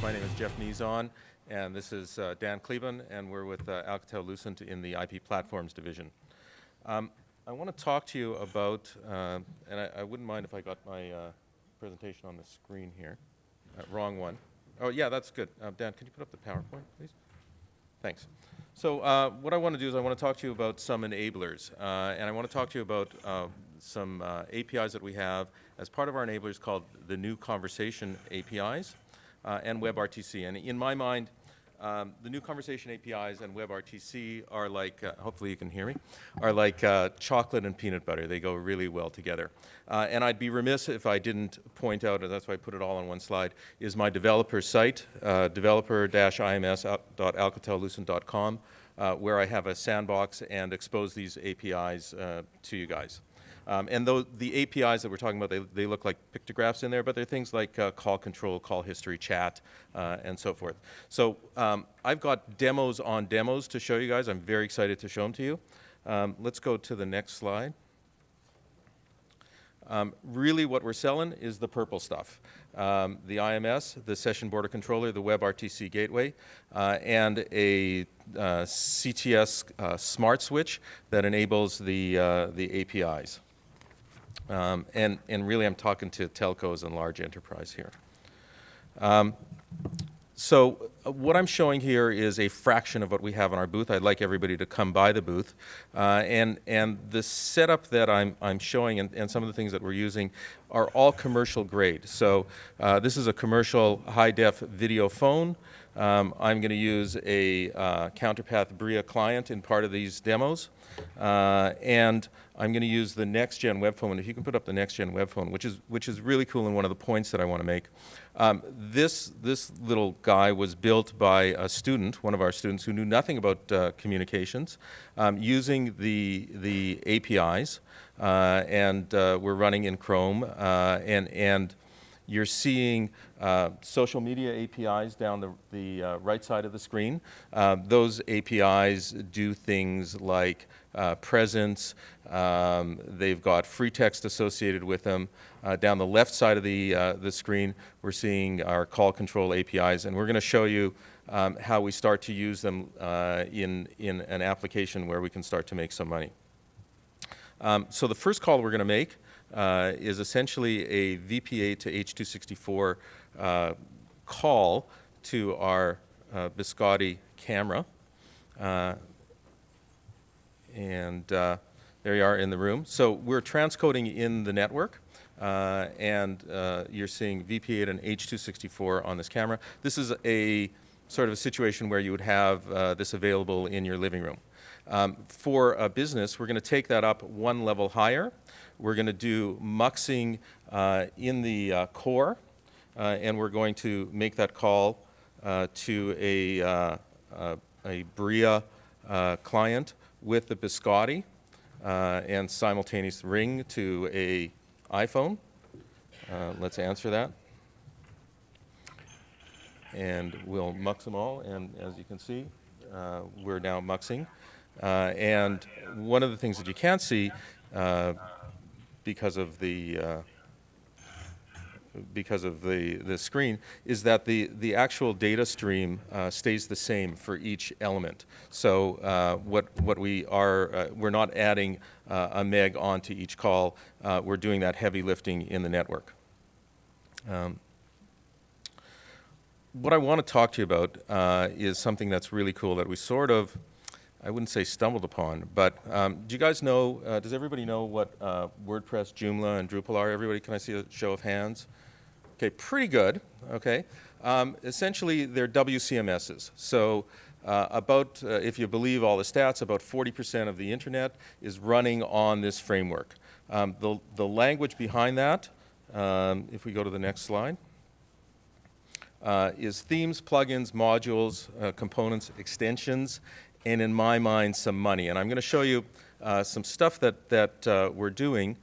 My name is Jeff Nizon, and this is Dan Kleben, and we're with Alcatel Lucent in the IP Platforms division. I want to talk to you about, and I wouldn't mind if I got my presentation on the screen here. Wrong one. Oh, yeah, that's good. Dan, could you put up the PowerPoint, please? Thanks. So what I want to do is I want to talk to you about some enablers, and I want to talk to you about some APIs that we have as part of our enablers called the new conversation APIs and WebRTC. And in my mind, the new conversation APIs and WebRTC are like, hopefully you can hear me, are like chocolate and peanut butter. They go really well together. And I'd be remiss if I didn't point out, and that's why I put it all on one slide, is my developer site, developer-ims.alcatellucent.com, where I have a sandbox and expose these APIs to you guys. And though the APIs that we're talking about, they look like pictographs in there, but they're things like call control, call history, chat, and so forth. So I've got demos on demos to show you guys. I'm very excited to show them to you. Let's go to the next slide. Really what we're selling is the purple stuff. The IMS, the session border controller, the WebRTC gateway, and a CTS smart switch that enables the APIs. And really I'm talking to telcos and large enterprise here. So what I'm showing here is a fraction of what we have in our booth. I'd like everybody to come by the booth. And the setup that I'm showing and some of the things that we're using are all commercial grade. So this is a commercial high-def video phone. I'm going to use a Counterpath Bria client in part of these demos. And I'm going to use the next-gen web phone. If you can put up the next-gen web phone, which is really cool and one of the points that I want to make. This little guy was built by a student, one of our students, who knew nothing about communications, using the APIs, and we're running in Chrome, and you're seeing social media APIs down the right side of the screen. Those APIs do things like presence. They've got free text associated with them. Down the left side of the screen, we're seeing our call control APIs, and we're going to show you how we start to use them in an application where we can start to make some money. So the first call we're going to make is essentially a VPA to H.264 call to our Biscotti camera. And there you are in the room. So we're transcoding in the network, and you're seeing VPA and H.264 on this camera. This is a sort of a situation where you would have this available in your living room. For a business, we're going to take that up one level higher. We're going to do muxing in the core, and we're going to make that call to a Bria client with the Biscotti and simultaneous ring to a iPhone. Let's answer that. And we'll mux them all, and as you can see, we're now muxing. And one of the things that you can't see because of the screen is that the actual data stream stays the same for each element. So what we are, we're not adding a meg onto each call. We're doing that heavy lifting in the network. What I want to talk to you about is something that's really cool that we sort of, I wouldn't say stumbled upon, but do you guys know, does everybody know what WordPress, Joomla, and Drupal are? Everybody, can I see a show of hands? Okay, pretty good, okay. Essentially, they're WCMSs. So if you believe all the stats, about 40% of the internet is running on this framework. The language behind that, if we go to the next slide, is themes, plugins, modules, components, extensions, and in my mind, some money. And I'm going to show you some stuff that we're doing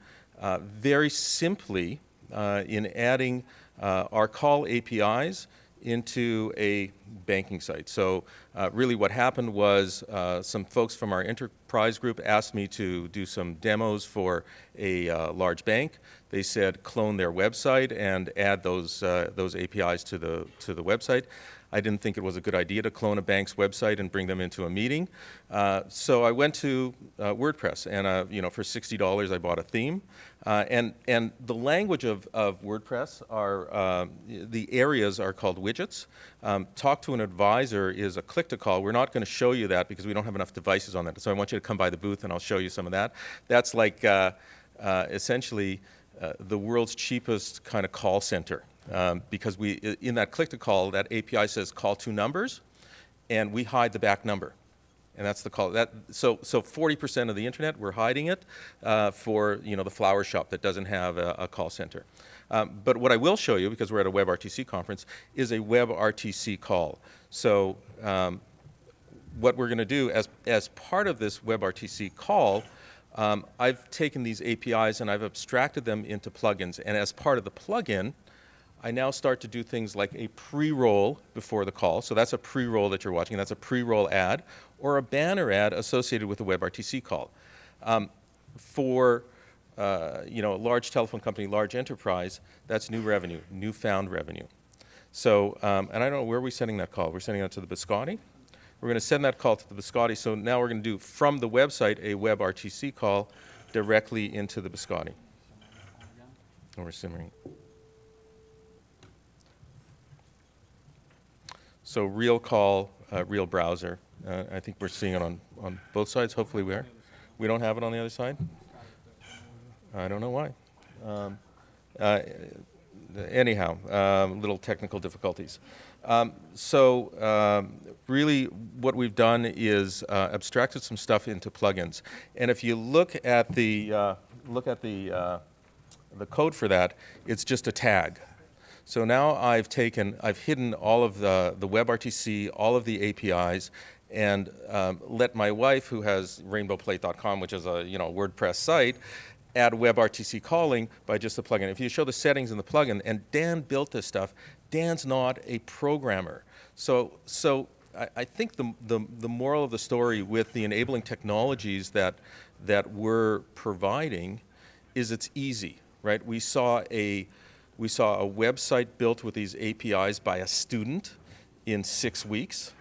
very simply in adding our call APIs into a banking site. So really what happened was some folks from our enterprise group asked me to do some demos for a large bank. They said clone their website and add those APIs to the website. I didn't think it was a good idea to clone a bank's website and bring them into a meeting. So I went to WordPress, and you know, for $60 I bought a theme. And the language of WordPress are, the areas are called widgets. Talk to an advisor is a click-to-call. We're not going to show you that because we don't have enough devices on that. So I want you to come by the booth and I'll show you some of that. That's like essentially the world's cheapest kind of call center. Because in that click-to-call, that API says call two numbers, and we hide the back number. And that's the call. So 40% of the internet, we're hiding it for, you know, the flower shop that doesn't have a call center. But what I will show you, because we're at a WebRTC conference, is a WebRTC call. So what we're going to do as part of this WebRTC call, I've taken these APIs and I've abstracted them into plugins. And as part of the plugin, I now start to do things like a pre-roll before the call. So that's a pre-roll that you're watching. That's a pre-roll ad or a banner ad associated with the WebRTC call. For you know, a large telephone company, large enterprise, that's new revenue, newfound revenue. So, and I don't know, where are we sending that call? We're sending that to the Biscotti. We're going to send that call to the Biscotti. So now we're going to do from the website a WebRTC call directly into the Biscotti. And we're simmering. So real call, real browser. I think we're seeing it on both sides. Hopefully we are. We don't have it on the other side? I don't know why. Anyhow, little technical difficulties. So really what we've done is abstracted some stuff into plugins. And if you look at the code for that, it's just a tag. So now I've hidden all of the WebRTC, all of the APIs, and let my wife, who has rainbowplate.com, which is a WordPress site, add WebRTC calling by just the plugin. If you show the settings in the plugin, and Dan built this stuff, Dan's not a programmer. So I think the moral of the story with the enabling technologies that we're providing is it's easy, right? We saw a website built with these APIs by a student in 6 weeks,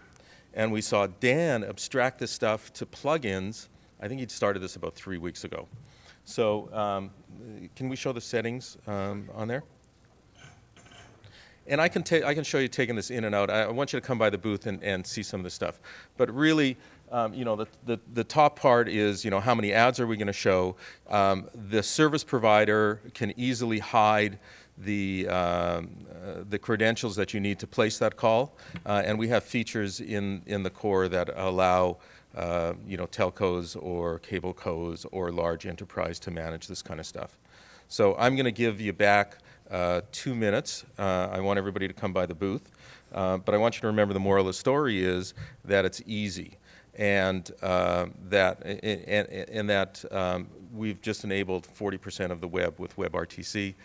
and we saw Dan abstract this stuff to plugins. I think he'd started this about 3 weeks ago. So can we show the settings on there? And I can show you taking this in and out. I want you to come by the booth and see some of this stuff. But really, the top part is, how many ads are we going to show? The service provider can easily hide the credentials that you need to place that call, and we have features in the core that allow telcos or cable cos or large enterprise to manage this kind of stuff. So I'm going to give you back 2 minutes. I want everybody to come by the booth, but I want you to remember the moral of the story is that it's easy, and that we've just enabled 40% of the web with WebRTC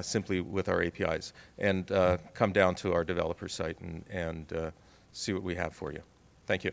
simply with our APIs. And come down to our developer site and see what we have for you. Thank you.